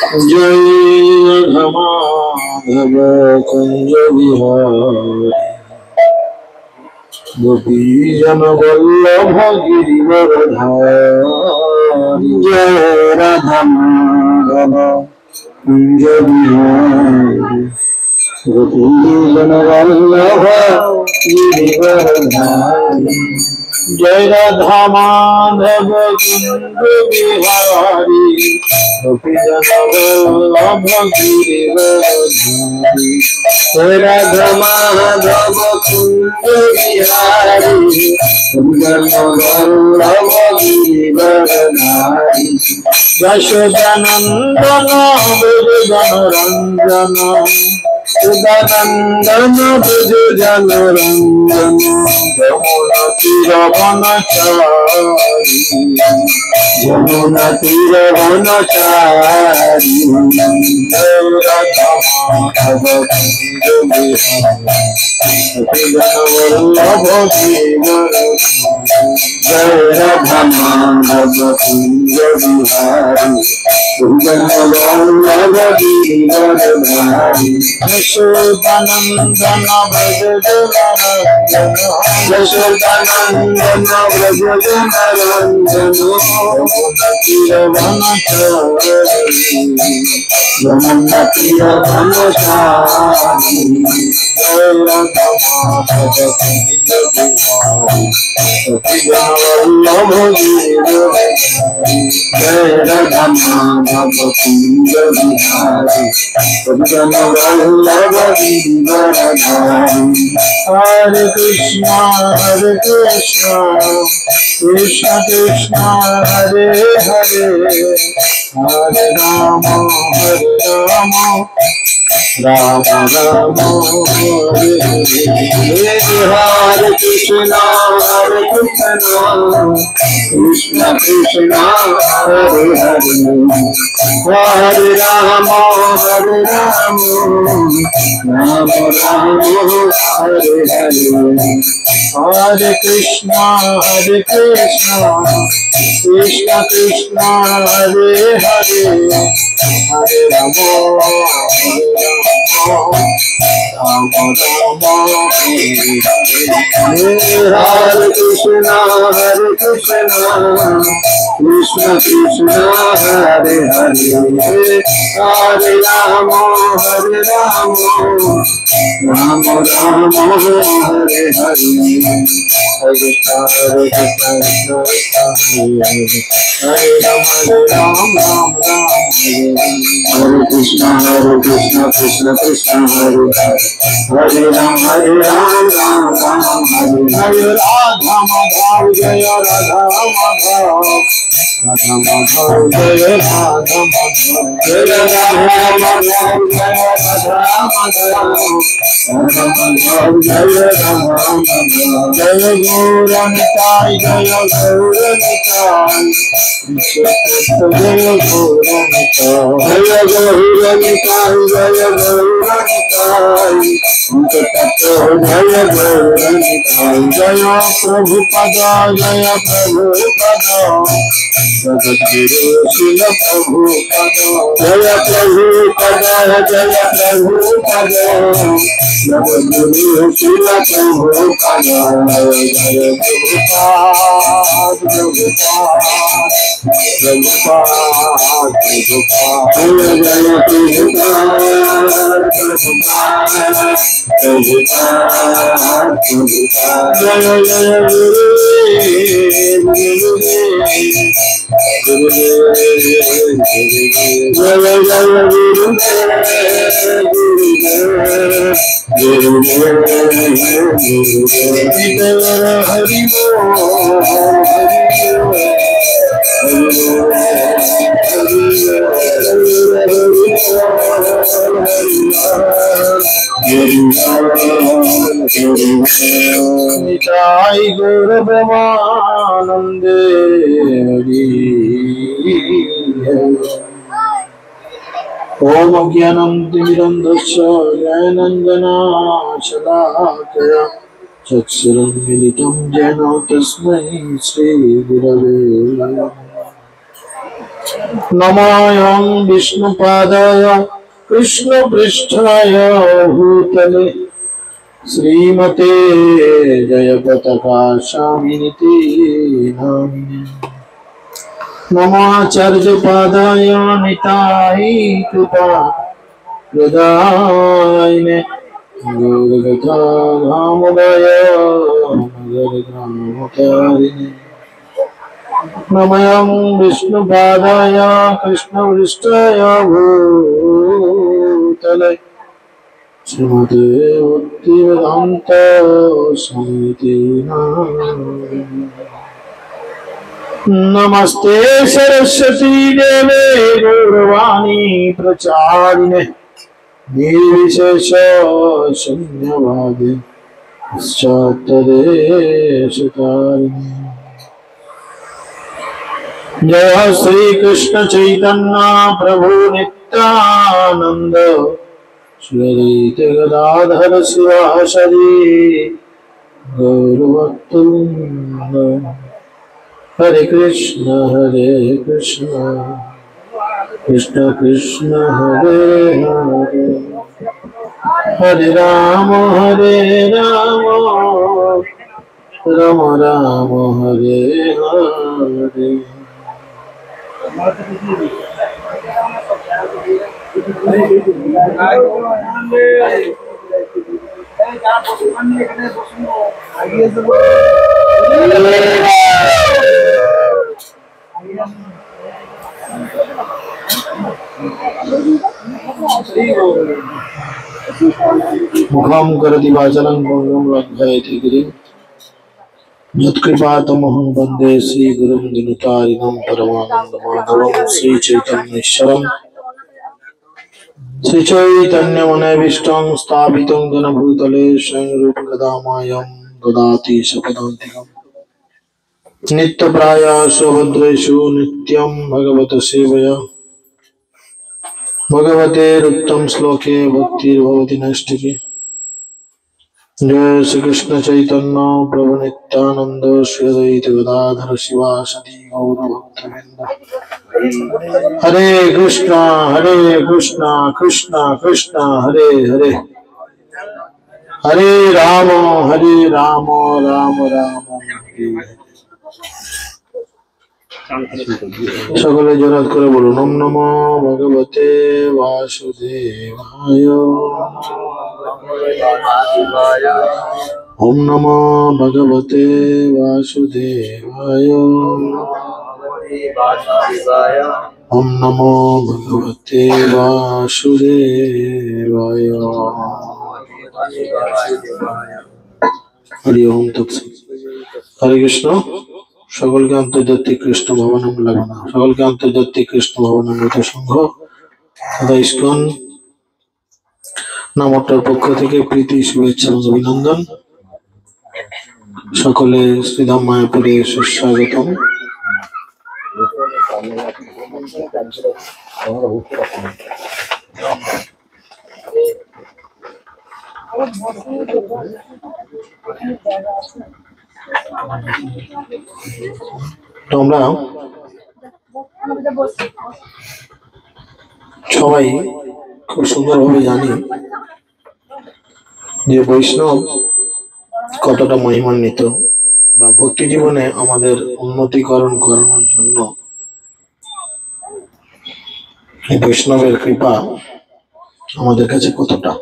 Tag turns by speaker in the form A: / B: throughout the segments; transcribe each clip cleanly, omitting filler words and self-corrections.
A: जय राघमाधव कुंज विहारी गोपीजन वल्लभ गिरिवरधारी जय राधा माधव कुंज विहारी गोपीजन वल्लभ गिरिवरधारी जय राधा माधव कुंज विहारी गोपीजन वल्लभ गिरिवरधारी जय राधा माधव कुंज विहारी गोपीजन वल्लभ गिरिवरधारी यशोदानंदन ब्रज रंजन सुदानंदन ब्रज रंजन यमुना तीर वनचारी यमुना तीर वनचारी जय राधा माधव कुंज विहारी वल्लभ गिरिवरधारी जय राधा माधव कुंज विहारी वल्लभ गिरिवरधारी यशोदानंदन ब्रज रंजन यशोदानंदन ब्रज रंजन यमुना तीर वनचारी यमुना तीर वनचारी जय राधा माधव कुंज विहारी वल्लभ गिरिवरधारी जय राधा माधव कुंज विहारी वल्लभ गिरिवरधारी हरे कृष्ण कृष्ण कृष्ण हरे हरे हरे राम राम राम हरे हरे हरे कृष्ण कृष्ण कृष्ण हरे हरे हरे राम राम राम हरे हरे हरे कृष्ण कृष्ण कृष्ण हरे हरे हरे राम राम राम हरे हरे हरे कृष्ण कृष्ण कृष्ण हरे हरे हरे राम राम राम हरे हरे हरे कृष्ण कृष्ण कृष्ण हरे हरे राम राम हरे हरे राधा माधव जय राधा माधव राधा माधव जय राधा माधव जय राधा माधव जय राधा माधव राधा माधव जय राधा माधव जय गौरनिताय जय गौरनिताय जय गौरनिताय जय गौरनिताय जय गौरनिताय जय गौरनिताय जय प्रभुपद जय प्रभुपद जगद्गुरु शिल प्रभुपद जय प्रभुपद जय प्रभुपद जगद्गुरु शिल प्रभुपद जय प्रभुपाद प्रभुपाद प्रभुपाद प्रभुपाद जय जय प्रभुपाद प्रभुपाद प्रभुपाद प्रभुपाद जय जय गुरुदेव जय जय गुरुदेव हरि निताय गौर ब्रह्मानंदे ओम ज्ञानंतिमिरन्धस्य ज्ञानाञ्जनाशलाकया चक्षुरुन्मिलितं येन तस्मै श्रीगुरवे नमः। नमायं विष्णुपादाय कृष्णपृष्ठाय भूतले श्रीमते जयपताका स्वामिनिति नामिने नमाचार्यपादाय निताय कृपा प्रदायिने गौरगता धामोदय नगरग्रामकारिणे नमयं विष्णुपादाय कृष्णपृष्ठाय भूतले श्रीमते भक्तिवेदान्त स्वामिनिति नामिने नमस्ते सरस्वती देवे गौरवाणी प्रचारिणे निर्विशेष शून्यवादे पश्चात्तदेशतारिणे जय श्री कृष्ण चैतन्य प्रभु नित्यानंद श्री अद्वैत गदाधर शिवासदि गौरभक्तवृंद हरे कृष्ण कृष्ण कृष्ण हरे हरे हरे राम राम राम हरे हरे मुखं करोति वाचालं पङ्गुं लङ्घयति गिरिं यत्कृपातमहं वन्दे श्रीगुरुं दिनतारिणं परमानन्दमाधवं श्रीचैतन्येश्वरं श्रीचैतन्यमनोभीष्टं स्थापितं येन भूतले स्वयं रूपकदा मायं ददाति स्वपदान्तिकम् नित्यप्रायासु भद्रेषु नित्यं भगवत सेवया भगवतेरुत्तम श्लोके भक्तिर्भवति नैष्ठिकी जय श्री कृष्ण चैतन्य प्रभु नित्यानंद श्री अद्वैत गदाधर शिवासदि गौर भक्तवृंद हरे कृष्णा कृष्णा कृष्णा हरे हरे हरे राम राम राम हरे हरे। সকলে জোরাত করে বলুন ওম নমো ভগবতে বাসুদেবায় ওম নমো ভগবতে বাসুদেবায় ওম নমো ভগবতে বাসুদেবায় হরি ওম তৎসৎ। হরে কৃষ্ণ। সকলকে আন্তর্জাতিক কৃষ্ণ ভবনম লাগানো সকলকে আন্তর্জাতিক কৃষ্ণ ভবনামৃত সংঘ তথা ইস্কন নামটার পক্ষ থেকে প্রীতি শুভেচ্ছা এবং অভিনন্দন। সকলে শ্রীধাম মায়াপুরে সুস্বাগতম। আমরা সবাই খুব সুন্দরভাবে জানি যে বৈষ্ণব কতটা মহিমান্বিত বা ভক্তি জীবনে আমাদের উন্নতিকরণ করানোর জন্য এই বৈষ্ণবের কৃপা আমাদের কাছে কতটা।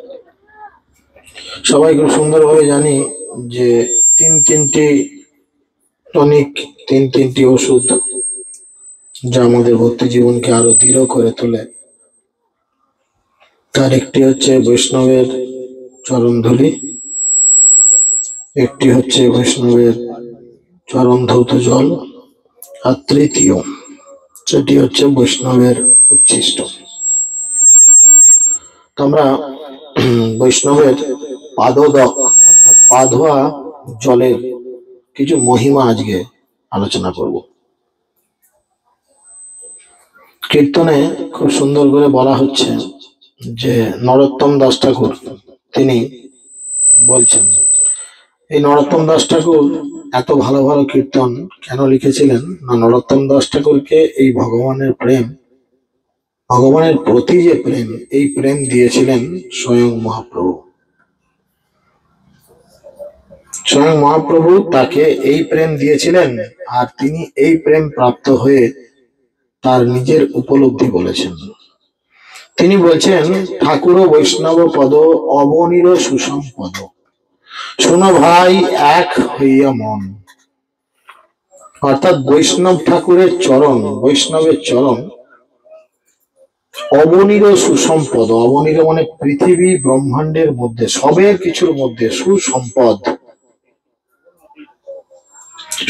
A: সবাই খুব সুন্দরভাবে জানি যে তিনটি টনিক, তিনটি ওষুধ যা আমাদের ভক্তি জীবনকে আরো দৃঢ় করে তোলে। তার একটি হচ্ছে বৈষ্ণবের চরণ ধূলি, একটি হচ্ছে বৈষ্ণবের চরণ ধৌত জল, আর তৃতীয় সেটি হচ্ছে বৈষ্ণবের উচ্ছিষ্ট। আমরা বৈষ্ণবের পাদোদক অর্থাৎ পা ধোয়া জলের কিছু মহিমা আজকে আলোচনা করব। কীর্তনে খুব সুন্দর করে বলা হচ্ছে যে নরোত্তম দাস ঠাকুর তিনি বলছেন, এই নরোত্তম দাস ঠাকুর এত ভালো ভালো কীর্তন কেন লিখেছিলেন? না, নরোত্তম দাস ঠাকুরকে এই ভগবানের প্রেম, ভগবানের প্রতি যে প্রেম, এই প্রেম দিয়েছিলেন স্বয়ং মহাপ্রভু। স্বয়ং মহাপ্রভু তাকে এই প্রেম দিয়েছিলেন, আর তিনি এই প্রেম প্রাপ্ত হয়ে তার নিজের উপলব্ধি বলেছেন। তিনি বলছেন, ঠাকুর বৈষ্ণব পদ অবনীর সুসম্পদ, শোনো ভাই এক হইয়া মন। অর্থাৎ বৈষ্ণব ঠাকুরের চরণ, বৈষ্ণবের চরণ অবনীর সুসম্পদ। অবনীর মানে পৃথিবী ব্রহ্মাণ্ডের মধ্যে, সবের কিছুর মধ্যে সুসম্পদ।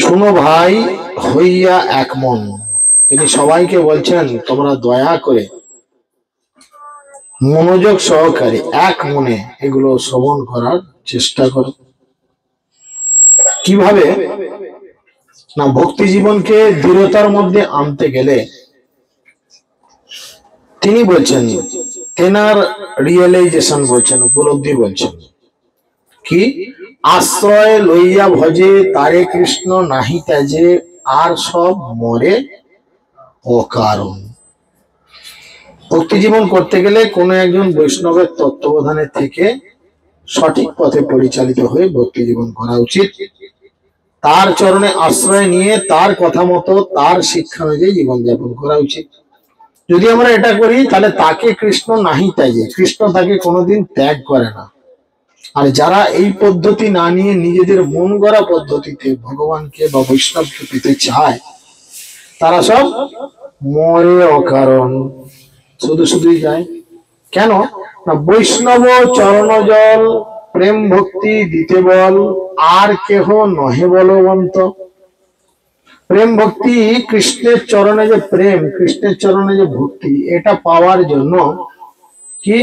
A: শোনো ভাই হইয়া এক মন। তিনি সবাইকে বলছেন, তোমরা দয়া করে মনোযোগ সহকারে এক মনে এগুলো শ্রবণ করার চেষ্টা করো। কিভাবে? না, ভক্তি জীবনকে দৃঢ়তার মধ্যে আনতে গেলে তিনি বলছেন, তেনার রিয়েলাইজেশন বলছেন, উপলব্ধি বলছেন কি? আশ্রয় লইয়া ভজে তারে কৃষ্ণ নাহি ত্যাজে, আর সব মরে অকারণ। ভক্তি জীবন করতে গেলে কোন একজন বৈষ্ণবের তত্ত্বাবধানের থেকে সঠিক পথে পরিচালিত হয়ে ভক্তি জীবন করা উচিত। তার চরণে আশ্রয় নিয়ে তার কথা মতো, তার শিক্ষা অনুযায়ী জীবনযাপন করা উচিত। যদি আমরা এটা করি তাহলে তাকে কৃষ্ণ নাহি ত্যাজে, কৃষ্ণ তাকে কোনোদিন ত্যাগ করে না। আর যারা এই পদ্ধতি না নিয়ে নিজেদের মন গড়া পদ্ধতিতে ভগবানকে বা বৈষ্ণবকে পেতে চায়, তারা সব মরে অকারণ, শুধু শুধুই যায়। কেন? না, বৈষ্ণব চরণ জল প্রেম ভক্তি দিতে বল, আর কেহ নহে বলবন্ত। প্রেম ভক্তি, কৃষ্ণের চরণে যে প্রেম, কৃষ্ণের চরণে যে ভক্তি, এটা পাওয়ার জন্য কি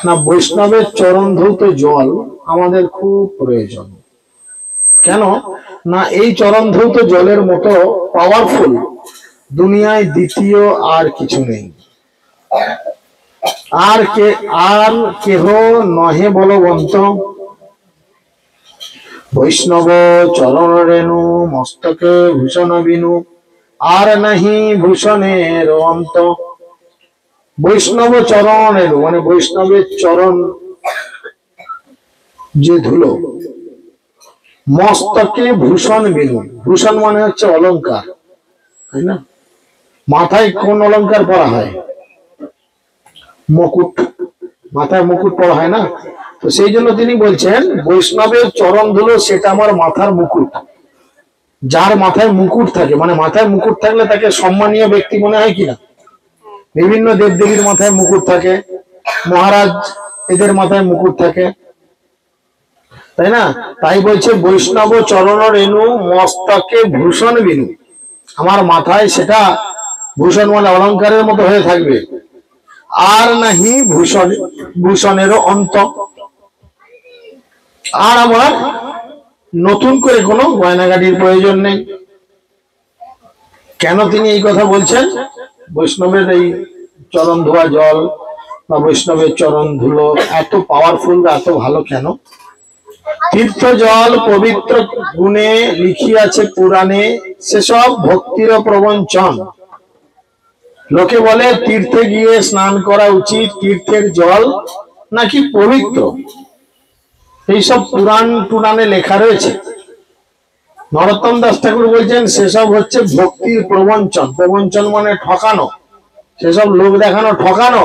A: না, বৈষ্ণবের চরণ ধৌত জল আমাদের খুব প্রয়োজন। কেন না, এই চরণ ধৌত জলের মতো পাওয়ারফুল দুনিয়ায় দ্বিতীয় আর কিছু নেই। আর কেহ নহে বলবন্ত। বৈষ্ণব চরণ রেণু মস্তকে ভূষণ বিনু, আর নাহি ভূষণের অন্ত। বৈষ্ণব চরণ রেণু মানে বৈষ্ণবের চরণ যে ধুলো, মস্তকে ভূষণ বিনু, ভূষণ মানে হচ্ছে অলংকার, তাই না? মাথায় কোন অলংকার পরা হয়? মুকুট, মাথায় মুকুট পরা হয় না? তো সেই জন্য তিনি বলছেন, বৈষ্ণবের চরণ ধুলো সেটা আমার মাথার মুকুট। যার মাথায় মুকুট থাকে, মানে মাথায় মুকুট থাকলে তাকে সম্মানীয় ব্যক্তি মনে হয় কিনা? বিভিন্ন দেবদেবীর মাথায় মুকুট থাকে, মহারাজ এদের মাথায় মুকুট থাকে, তাই না? তাই বলছে, বৈষ্ণব চরণ রেণু মস্তকে ভূষণ বিনু, আমার মাথায় সেটা ভূষণ মানে অলংকারের মতো হয়ে থাকবে। আর নাহি ভূষণেরও অন্ত, আর আমার নতুন করে কোনো গয়নাগাটির প্রয়োজন নেই। কেন তিনি এই কথা বলছেন? বৈষ্ণবের এই চরণ ধোয়া জল বা বৈষ্ণবের চরণ ধুলো এত পাওয়ারফুল, এত ভালো কেন? তীর্থ জল পবিত্র গুণে লিখিয়াছে পুরাণে, সেসব ভক্তির প্রবঞ্চন। লোকে বলে তীর্থে গিয়ে স্নান করা উচিত, তীর্থের জল নাকি পবিত্র, এইসব পুরাণে লেখা রয়েছে। নরোত্তম দাস ঠাকুর বলছেন, সেসব হচ্ছে ভক্তির প্রবঞ্চন। প্রবঞ্চন মানে ঠকানো, সেসব লোক দেখানো, ঠকানো।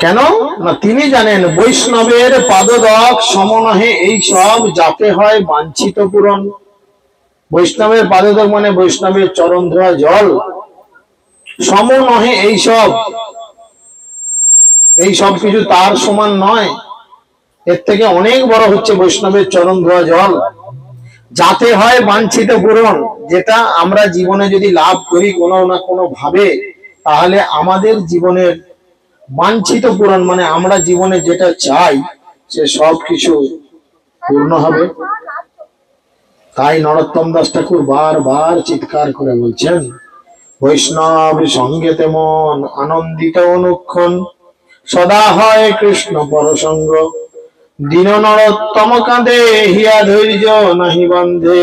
A: কেন না, তিনি জানেন বৈষ্ণবের পাদদক সম নহে এই সব, যাতে হয় বাঞ্ছিত পূরণ। বৈষ্ণবের পাদদক মানে বৈষ্ণবের চরণ ধোয়া জল, সম নহে এই সব, এই সব কিছু তার সমান নয়, এর থেকে অনেক বড় হচ্ছে বৈষ্ণবের চরণ ধোয়া জল। যাতে হয় বাঞ্ছিত পূরণ, যেটা আমরা জীবনে যদি লাভ করি কোনো না কোনো ভাবে, তাহলে আমাদের জীবনের বাঞ্ছিত পূরণ মানে আমরা জীবনে যেটা চাই সে সব কিছু পূর্ণ হবে। তাই নরোত্তম দাস ঠাকুর বারবার চিৎকার করে বলছেন, বৈষ্ণব সঙ্গেতে মন আনন্দিত অনুক্ষণ, সদা হয় কৃষ্ণ পরসঙ্গ, দীন নরোত্তম কাঁদে, হিয়া ধৈর্য নাহি বন্ধে,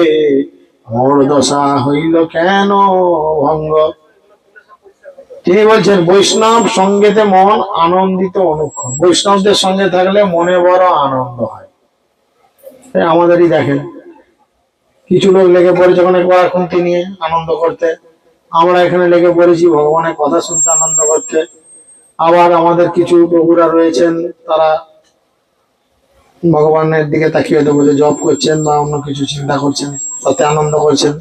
A: মোর দশা হইল কেন ভঙ্গ। তিনি বলছেন বৈষ্ণব সঙ্গেতে মন আনন্দিত অনুক্ষণ। বৈষ্ণবদের সঙ্গে থাকলে মনে বড় আনন্দ হয়। আমাদেরই দেখেন কিছু লোক লেগে পড়েছে ওখানে কড়াখুন্তি নিয়ে আনন্দ করতে, আমরা এখানে লেগে পড়েছি ভগবানের কথা শুনতে আনন্দ করতে। আবার আমাদের কিছু প্রভুরা রয়েছেন, তারা ভগবানের দিকে তাকিয়ে হয়তো বলে জপ করছেন বা অন্য কিছু চিন্তা করছেন, তাতে আনন্দ করছেন।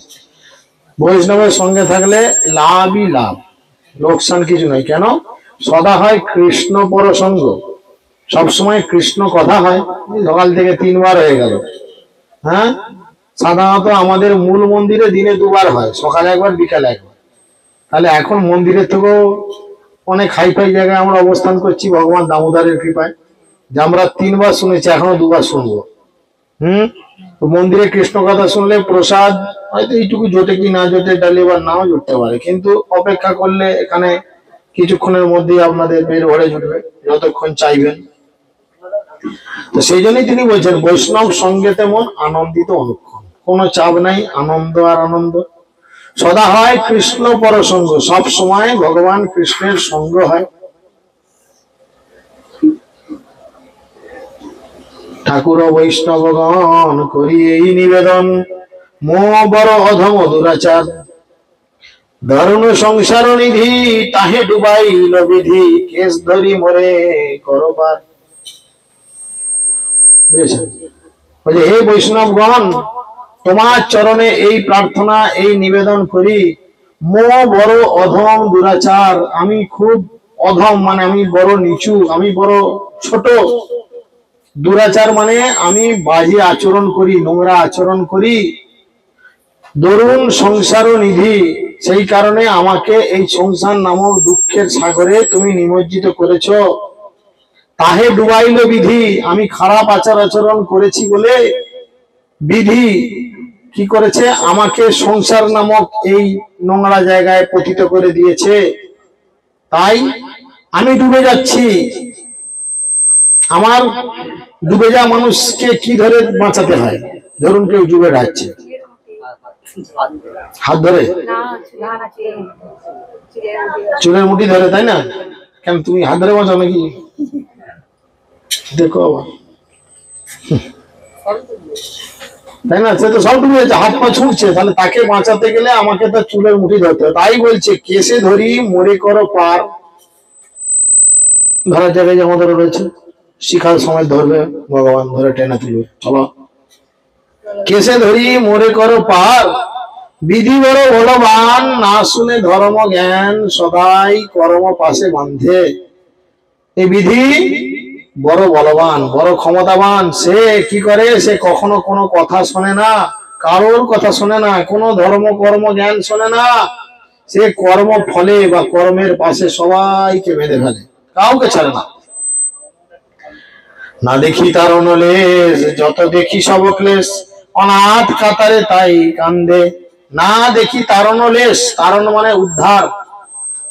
A: বৈষ্ণবের সঙ্গে থাকলে লাভই লাভ, লোকসান কিছু নয়। কেন? সদা হয় কৃষ্ণ পরসঙ্গ, সবসময় কৃষ্ণ কথা হয়। সকাল থেকে 3 বার হয়ে গেল। হ্যাঁ, সাধারণত আমাদের মূল মন্দিরে দিনে 2 বার হয়, সকালে একবার বিকালে একবার। তাহলে এখন মন্দিরের থেকেও অনেক হাইফাই জায়গায় আমরা অবস্থান করছি ভগবান দামোদরের কৃপায়, যে আমরা 3 বার শুনেছি, এখনো 2 বার শুনবো। তো মন্দিরে কৃষ্ণ কথা শুনলে প্রসাদ হয়তো এইটুকু জোটে কি না জোটে, ডালি বা নাও জুটতে পারে, কিন্তু অপেক্ষা করলে এখানে কিছুক্ষণের মধ্যেই আপনাদের পেট ভরে জুটবে, যতক্ষণ চাইবেন। তো সেই জন্যই তিনি বলছেন বৈষ্ণব সঙ্গে তেমন আনন্দিত অনুক্ষণ, কোনো চাপ নাই, আনন্দ আর আনন্দ। সদা হয় কৃষ্ণ পরসঙ্গ, সব সময় ভগবান কৃষ্ণের সঙ্গ হয়। ঠাকুর বৈষ্ণবগণ করি এই নিবেদন, মো বড় অধম দুরাচার, দারুণ সংসার নিধি তাহে ডুবাইল বিধি, কেস ধরি মরে করবার। বুঝেছেন? বলে হে বৈষ্ণবগণ, তোমার চরণে এই প্রার্থনা, এই নিবেদন করি। মো বড় অধম দুরাচার, আমি খুব অধম, মানে আমি বড় নিচু, আমি বড় ছোট। দুরাচার মানে আমি বাজে আচরণ করি, নোংরা আচরণ করি। দরুণ সংসার নিধি, সেই কারণে আমাকে এই সংসার নামক দুঃখের সাগরে তুমি নিমজ্জিত করেছ। তাহে ডুবাইল বিধি, আমি খারাপ আচার আচরণ করেছি বলে বিধি কি করেছে, আমাকে সংসার নামক এই নোংরা জায়গায় পতিত করে দিয়েছে। তাই আমি ডুবে যাচ্ছি। আমার ডুবে যাওয়া মানুষকে কি ধরে বাঁচাতে হয়? ধরুন কেউ ডুবে যাচ্ছে, হাত ধরে, চুলের মুঠি ধরে, তাই না? কেন তুমি হাত ধরে বাঁচাও নাকি? দেখো তাই না, সে তো সব ডুবে যাচ্ছে, হাত পা ছুটছে, তাহলে তাকে বাঁচাতে গেলে আমাকে তার চুলের মুঠি ধরতে হবে। তাই বলছে কেসে ধরি মরে করো পার। ধরার জায়গায় যেমন ধরে রয়েছে, শিখার সময় ধরবে ভগবান, ধরে টেনে তুলবে, চলো। কেসে ধরি মোরে করো পার, বিধি বড় বলবান, না শুনে ধর্ম জ্ঞান, সদাই কর্ম পাশে বাঁধে। এই বিধি বড় বলবান, বড় ক্ষমতাবান। সে কি করে, সে কখনো কোনো কথা শোনে না, কারোর কথা শোনে না, কোনো ধর্ম কর্ম জ্ঞান শোনে না। সে কর্ম ফলে বা কর্মের পাশে সবাইকে বেঁধে ফেলে, কাউকে ছাড়ে না। না দেখি তার অনলেশ, যত দেখি সব ক্লেশ, অনাথ কাতারে তাই কান্দে। না দেখি তার অনলেশ, তারণ মানে উদ্ধার,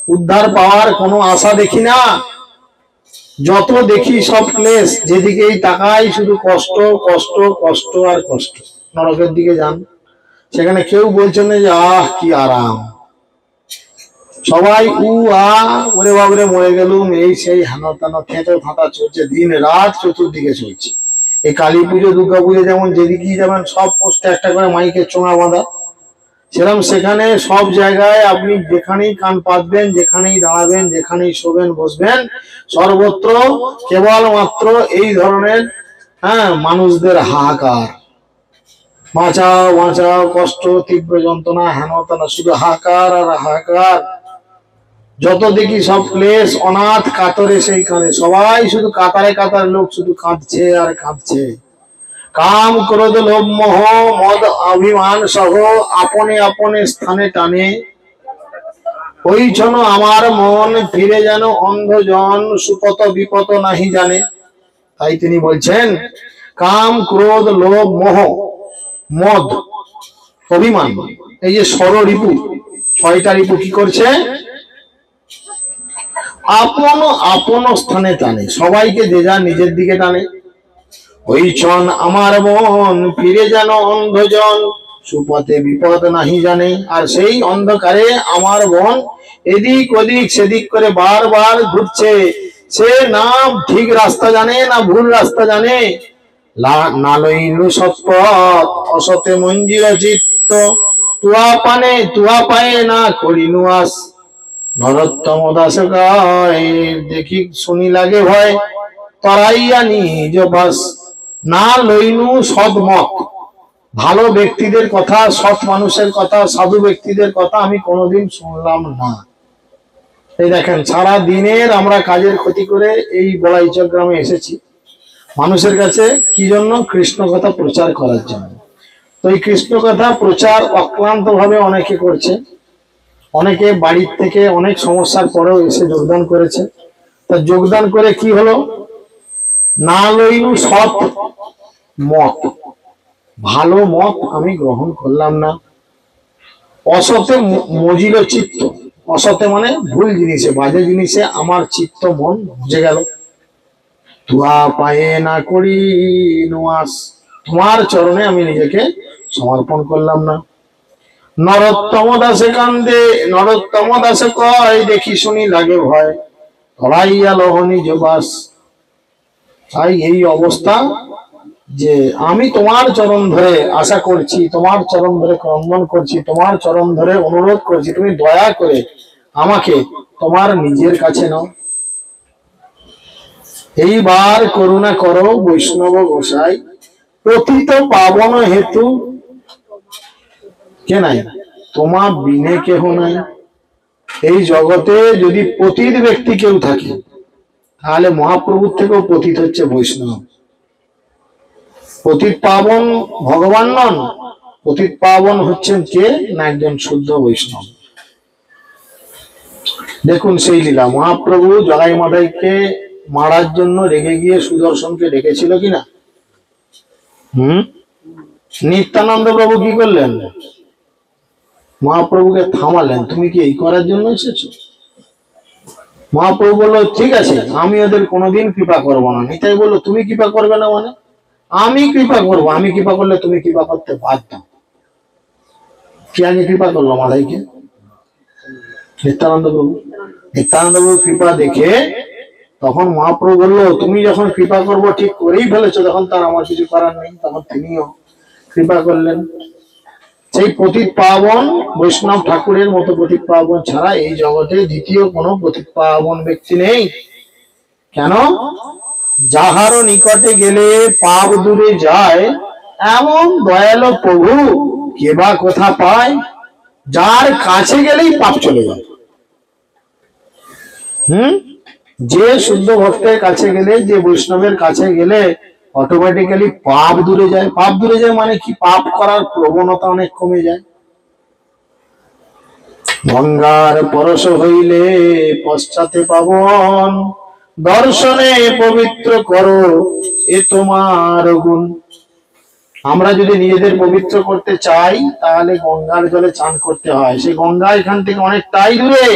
A: উদ্ধার পাওয়ার কোনো আশা দেখি না। যত দেখি সব ক্লেশ, যেদিকেই তাকাই শুধু কষ্ট কষ্ট কষ্ট আর কষ্ট। নরকের দিকে যান, সেখানে কেউ বলছেন না যে আহ কি আরাম, সবাই উ আ ওরে বাবরে মরে গেলুম, এই সেই হানা টানা খেঁচো ফাঁটা চলছে, দিন রাত চতুর্দিকে চলছে। এই কালী পুজো দুর্গা পুজো যেমন যেদিকেই যাবেন সব পোস্টে একটা করে মাইকের চোঙা বাঁধা, সেরকম সেখানে সব জায়গায় আপনি যেখানেই কান পাতবেন, যেখানেই দাঁড়াবেন, যেখানেই শোবেন বসবেন, সর্বত্র কেবলমাত্র এই ধরনের মানুষদের হাহাকার, বাঁচাও বাঁচাও, কষ্ট, তীব্র যন্ত্রণা, হেনতানা, শুধু হাহাকার আর হাহাকার। যত দেখি সব ক্লেশ, অনাথ কাতরে সেই কাঁদে। সবাই শুধু কাতারে কাতারে লোক শুধু কাঁদছে আর কাঁদছে। কাম ক্রোধ লোভ মোহ মদ অভিমান সহ আপনে আপনে স্থানে টানে, ওই জন্য আমার মন ফিরে যেন অন্ধজন, সুপত বিপত নাহি জানে। তাই তিনি বলছেন কাম ক্রোধ লোভ মোহ মদ অভিমান, এই যে ষড়রিপু, 6টা রিপু কি করছে, আপন আপন স্থানে টানে, সবাইকে যে যা নিজের দিকে টানে। হইছন আমার বোন, ফিরে যেন অন্ধজন, সুপথে বিপদ নাহি জানে। আর সেই অন্ধকারে আমার বোন এদিক ওদিক সেদিক করে বারবার ঘুরছে। সে না ঠিক রাস্তা জানে না ভুল রাস্তা জানে। না লইলু সৎপথ, অসতে মঞ্জিল চিত্ত, তুয়া পায়ে না করিনু আস। নরোত্তম দাস গায়, দেখি শুনি লাগে ভয়, তরাইয়া নিজ বাস। না লইনু সৎমত, ভালো ব্যক্তিদের কথা, সৎ মানুষের কথা, সাধু ব্যক্তিদের কথা আমি কোনোদিন শুনলাম না। এই দেখেন, সারা দিনের আমরা কাজের ক্ষতি করে এই বড়াইচক গ্রামে এসেছি মানুষের কাছে কি জন্য? কৃষ্ণ কথা প্রচার করার জন্য। তো এই কৃষ্ণ কথা প্রচার অক্লান্ত ভাবে অনেকে করছে, অনেকে বাড়ির থেকে অনেক সমস্যার পরেও এসে যোগদান করেছে। তা যোগদান করে কি হলো? না লইনু সৎ মত, ভালো মত আমি গ্রহণ করলাম না। অসতে মজিল চিত্ত, অসতে মানে ভুল জিনিসে, বাজে জিনিসে আমার চিত্ত মন বুঝে গেল। তুয়া পায়ে না করি নুয়াস, তোমার চরণে আমি নিজেকে সমর্পণ করলাম না। নরোত্তম দাসে কান্দে, নরোত্তম দাসে কয়, দেখি শুনি লাগে ভয়, ধরাইয়া লহ নিজ বাস। তাই এই অবস্থা যে আমি তোমার চরণ ধরে আশা করছি, তোমার চরণ ধরে ক্রন্দন করছি, তোমার চরণ ধরে অনুরোধ করছি, তুমি দয়া করে আমাকে তোমার নিজের কাছে নাও। এইবার করুণা করো বৈষ্ণব গোসাই, পতিত পাবন হেতু কে নাই, তোমার বিনে কেহ নাই। এই জগতে যদি পতিত ব্যক্তি কেউ থাকে, তাহলে মহাপ্রভুর থেকেও পতিত হচ্ছে বৈষ্ণব। পতিত পাবন ভগবান নন, পতিত পাবন হচ্ছেন কে না, একজন শুদ্ধ বৈষ্ণব। দেখুন সেই লীলা, মহাপ্রভু জগাই মাদাইকে মারার জন্য রেগে গিয়ে সুদর্শনকে ডেকেছিল কিনা? নিত্যানন্দ প্রভু কি করলেন? মহাপ্রভুকে থামালেন, তুমি কি এই করার জন্য এসেছো? মহাপ্রভু বললো ঠিক আছে, আমি ওদের কোনোদিন কৃপা করবো না। নিতাই বললো তুমি কৃপা করবে না মানে? আমি কৃপা করবো, আমি কৃপা করলে তুমি কৃপা করতে বাধ্য। কি আগে কৃপা করলো মাদাইকে? নিত্যানন্দ প্রভু। নিত্যানন্দ প্রভু কৃপা দেখে তখন মহাপ্রভু বললো তুমি যখন কৃপা করবো ঠিক করেই ফেলেছো, তখন তার আমার কিছু করার নেই। তখন তিনিও কৃপা করলেন। সেই পতিত পাবন বৈষ্ণব ঠাকুরের মতো পতিত পাবন ছাড়া এই জগতে দ্বিতীয় কোনো পতিত পাবন ব্যক্তি নেই। কেন? যাহার নিকটে গেলে পাপ দূরে যায়, এমন দয়ালু প্রভু কে বা কোথা পায়? যার কাছে গেলেই পাপ চলে যায়। যে শুদ্ধ ভক্তের কাছে গেলে, যে বৈষ্ণবের কাছে গেলে অটোমেটিক্যালি পাপ দূরে যায়। পাপ দূরে যায় মানে কি? পাপ করার প্রবণতা অনেক কমে যায়। গঙ্গার পরশ হইলে পশ্চাতে পাবন, দর্শনে পবিত্র করো এ তোমার গুণ। আমরা যদি নিজেদের পবিত্র করতে চাই, তাহলে গঙ্গার জলে চান করতে হয়। সেই গঙ্গা এখান থেকে অনেকটাই দূরে।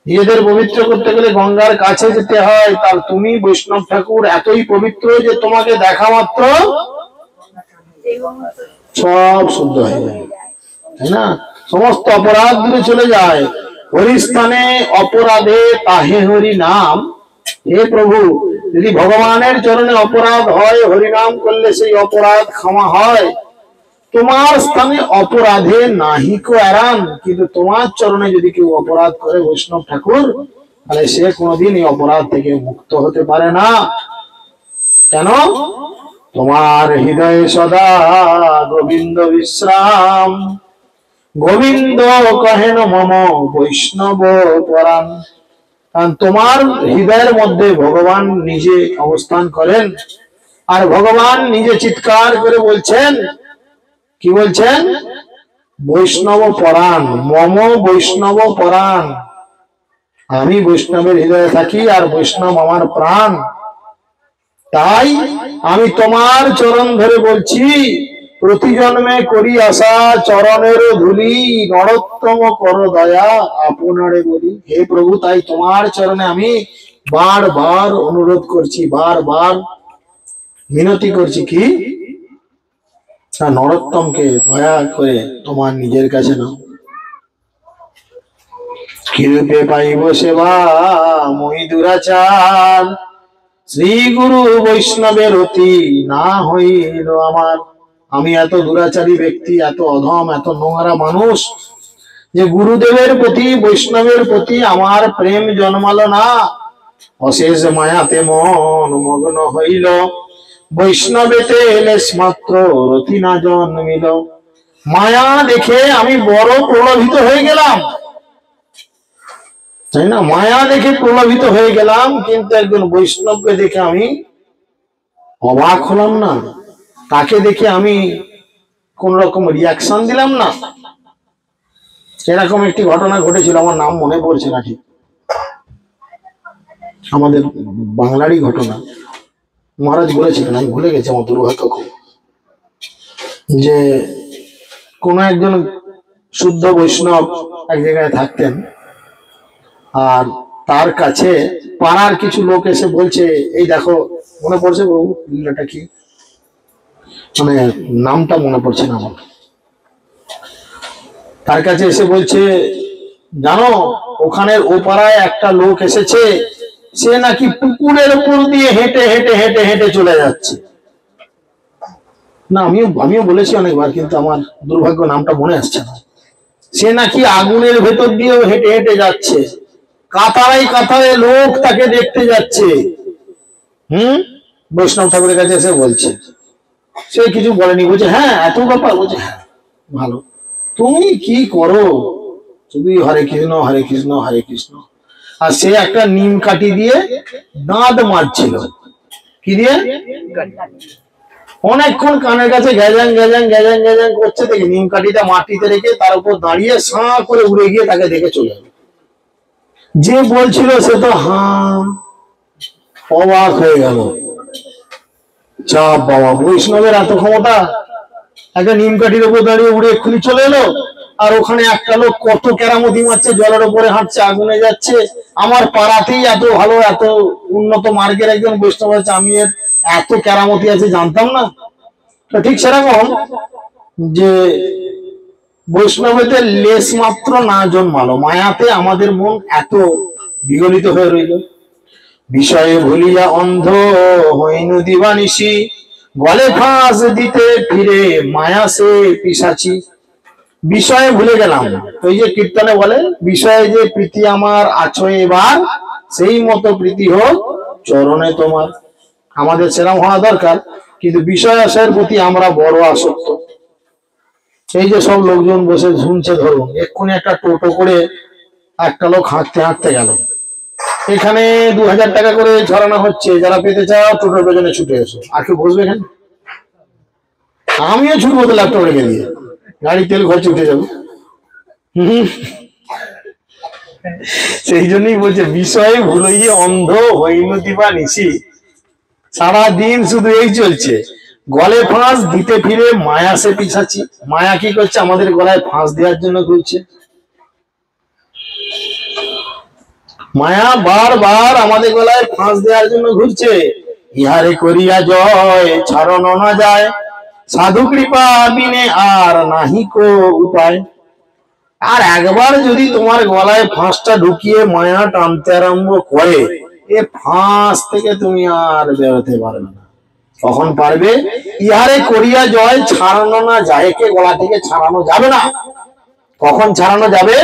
A: নিজেদের পবিত্র করতে গেলে গঙ্গার কাছে যেতে হয়। তার তুমি বৈষ্ণব ঠাকুর এতই পবিত্র যে তোমাকে দেখা মাত্র সব শুদ্ধ হয়ে যায়, তাই না? সমস্ত অপরাধ দূরে চলে যায়। হরিস্থানে অপরাধে তাহে হরি নাম। হে প্রভু, যদি ভগবানের চরণে অপরাধ হয়, হরিনাম করলে সেই অপরাধ ক্ষমা হয়। তোমার স্থানে অপরাধে নাহিকো এরান, কিন্তু তোমার চরণে যদি কেউ অপরাধ করে বৈষ্ণব ঠাকুর, তাহলে সে কোনোদিন এই অপরাধ থেকে মুক্ত হতে পারে না। কেন? তোমার হৃদয়ে সদা গোবিন্দ বিশ্রাম, গোবিন্দ কহেন মম বৈষ্ণব পরাণ। কারণ তোমার হৃদয়ের মধ্যে ভগবান নিজে অবস্থান করেন। আর ভগবান নিজে চিৎকার করে বলছেন, কি বলছেন? বৈষ্ণব পরাণ, মম বৈষ্ণব পরাণ। আমি বৈষ্ণবের হৃদয়ে থাকি আর বৈষ্ণব আমার প্রাণ। তাই আমি তোমার চরণ ধরে বলছি, প্রতি জন্মে করি আশা চরণের ধুলি, নরোত্তম কর দয়া আপনারে বলি। হে প্রভু, তাই তোমার চরণে আমি বারবার অনুরোধ করছি, বারবার মিনতি করছি কি নরোত্তমকে দয়া করে তোমার নিজের কাছে নাও। কিরূপে পাইব সেবা মই দুরাচার, শ্রী গুরু বৈষ্ণবের অতি না হইল আমার। আমি এত দুরাচারী ব্যক্তি, এত অধম, এত নোংরা মানুষ যে গুরুদেবের প্রতি, বৈষ্ণবের প্রতি আমার প্রেম জন্মালো না। অশেষ মায়াতে মন মগ্ন হইল, বৈষ্ণবেতে লেশ মাত্র রতি না জন্মিল। মায়া দেখে আমি বড় প্রলোভিত হয়ে গেলাম, তাই না? মায়া দেখে প্রলোভিত হয়ে গেলাম, কিন্তু একজন বৈষ্ণবকে দেখে আমি অবাক হলাম না, তাকে দেখে আমি কোন রকম রিয়াকশন দিলাম না। এরকম একটি ঘটনা ঘটেছিল, আমার নাম মনে পড়ছে না ঠিক, আমাদের বাংলারই ঘটনা। মহারাজ বলেছিলেন, আমি ভুলে গেছি, আমার দুর্ভাগ্য খুব, যে কোন একজন শুদ্ধ বৈষ্ণব এক জায়গায় থাকতেন, আর তার কাছে পাড়ার কিছু লোক এসে বলছে, এই দেখো, মনে পড়ছে বাবু লীলাটা কি, মানে নামটা মনে পড়ছে না আমার। তার কাছে এসে বলছে, জানো ওখানের ও পাড়ায় একটা লোক এসেছে, সে নাকি পুকুরের উপর দিয়ে হেঁটে হেঁটে হেঁটে হেঁটে চলে যাচ্ছে। না, আমিও বলেছি অনেকবার, কিন্তু আমার দুর্ভাগ্য নামটা মনে আসছে না। সে নাকি আগুনের ভেতর দিয়েও হেঁটে হেঁটে যাচ্ছে, কাতারাই কাতারে লোক তাকে দেখতে যাচ্ছে। বৈষ্ণব ঠাকুরের কাছে এসে বলছে, সে কিছু বলেনি, বলছে হ্যাঁ এত ব্যাপার, বলছে হ্যাঁ ভালো, তুমি কি করো, তুমি হরে কৃষ্ণ হরে কৃষ্ণ হরে কৃষ্ণ। আর সে একটা নিম কাঠি দিয়ে দাঁত মাজছিল, কি দিয়ে, অনেকক্ষণ কানের কাছে গ্যাজাং গ্যাজাং গ্যাজাং গ্যাজাং করছে, দেখে নিম কাঠিটা মাটিতে রেখে তার উপর দাঁড়িয়ে সাঁ করে উড়ে গিয়ে তাকে দেখে চলে গেল। যে বলছিল সে তো অবাক হয়ে গেল, চাপ বাবা, বৈষ্ণবের এত ক্ষমতা, একটা নিম কাঠির উপর দাঁড়িয়ে উড়ে এক্ষুনি চলে এলো। আর ওখানে একটা লোক কত কেরামতি মারছে, জলের উপরে হাঁটছে, আগুনে যাচ্ছে, আমার পাড়াতেই এত ভালো, এত উন্নত মার্গের একজন বৈষ্ণব আছে, আমি এর এত কেরামতি আছে জানতাম না। তো ঠিক সেরকম যে বৈষ্ণবেতে লেশ মাত্র না জন্মালো, মায়াতে আমাদের মন এত বিগলিত হয়ে রইল। বিষয়ে ভুলিয়া অন্ধ হইনু দিবানিশি, গলে ফাঁস দিতে ফিরে মায়া সে পিশাচি। বিষয়ে ভুলে গেলাম, ওই যে কীর্তনে বলে, বিষয়ে যে প্রীতি আমার আছো এবার, সেই মতো প্রীতি হোক চরণে তোমার। আমাদের সেরকম হওয়া দরকার, কিন্তু বিষয় আশয়ের প্রতি আমরা বড় আসক্ত। এই যে সব লোকজন বসে শুনছে, ধরুন এক্ষুনি একটা টোটো করে একটা লোক হাঁটতে হাঁটতে গেল, এখানে 2000 টাকা করে ছড়ানো হচ্ছে, যারা পেতে চাও টোটোর পেছনে ছুটে এসো। আর কেউ বসবে এখানে? আমিও ছুটবো তো ল্যাপটপ রেখে দিয়ে, গাড়ি তেল খরচ উঠে যাবে। সেই জন্যই বলছে, বিষয়ে ভুলিয়ে অন্ধ হইনু দিবানিশি, সারাদিন শুধু এই চলছে, গলে ফাঁস দিতে ফিরে মায়া সে পিছাচ্ছি। মায়া কি করছে, আমাদের গলায় ফাঁস দেওয়ার জন্য ঘুরছে। মায়া বারবার আমাদের গলায় ফাঁস দেওয়ার জন্য ঘুরছে। ইহারে করিয়া জয় ছাড়ন না যায়, সাধু কৃপা বিনে আর নাহি কো উপায়। আর একবার যদি তোমার গলায় ফাঁসটা ঢুকিয়ে মায়া টানতে আরম্ভ করে, এ ফাঁস থেকে তুমি আর বেরোতে পারবে না। কখন পারবে? ইহারে করিয়া জয় ছাড়ানো না যায়, কে গলা থেকে ছাড়ানো যাবে না। কখন ছাড়ানো যাবে?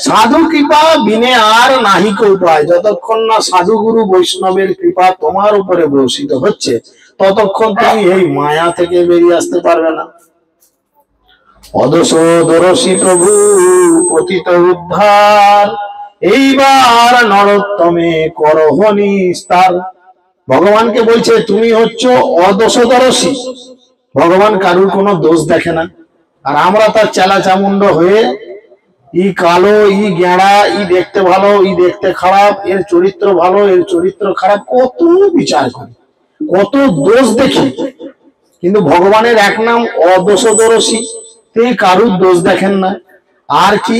A: সাধু কৃপা বিনে আর নাহি কো উপায়। যতক্ষণ না সাধু গুরু বৈষ্ণবের কৃপা তোমার উপরে বর্ষিত হচ্ছে, ততক্ষণ তুমি এই মায়া থেকে বেরিয়ে আসতে পারবে না। অদোষ দোরসী প্রভু পতিত উদ্ধার, এইবার নরোত্তমে করহ নিস্তার। ভগবানকে বলছে, তুমি হচ্ছ অদোষদর্শী। ভগবান কারুর কোনো দোষ দেখে না, আর আমরা তার চেলা চামুন্ড হয়ে ই কালো, ই গেঁড়া, ই দেখতে ভালো, ই দেখতে খারাপ, এর চরিত্র ভালো, এর চরিত্র খারাপ, কত বিচার করি, কত দোষ দেখি। কিন্তু ভগবানের এক নাম অদোষদর্শী, তিনি কারুর দোষ দেখেন না। আর কি,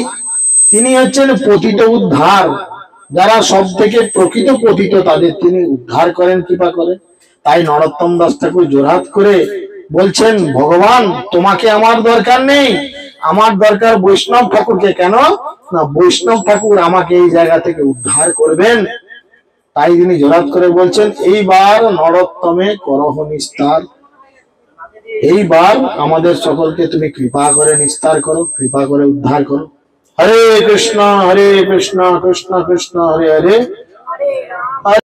A: তিনি হচ্ছেন পতিত উদ্ধার। যারা সব থেকে প্রকৃত পতিত, তাদের তিনি উদ্ধার করেন, কৃপা করেন। তাই নরোত্তম দাস ঠাকুর জোরহাত করে বলছেন, ভগবান তোমাকে আমার দরকার নেই, আমার দরকার বৈষ্ণব ঠাকুরকে। কেন না, বৈষ্ণব ঠাকুর আমাকে এই জায়গা থেকে উদ্ধার করবেন। তাই তিনি জোরহাত করে বলছেন, এইবার নরোত্তমে করহ নিস্তার, এইবার আমাদের সকলকে তুমি কৃপা করে নিস্তার করো, কৃপা করে উদ্ধার করো। হরে কৃষ্ণ কৃষ্ণ কৃষ্ণ কৃষ্ণ হরে হরে,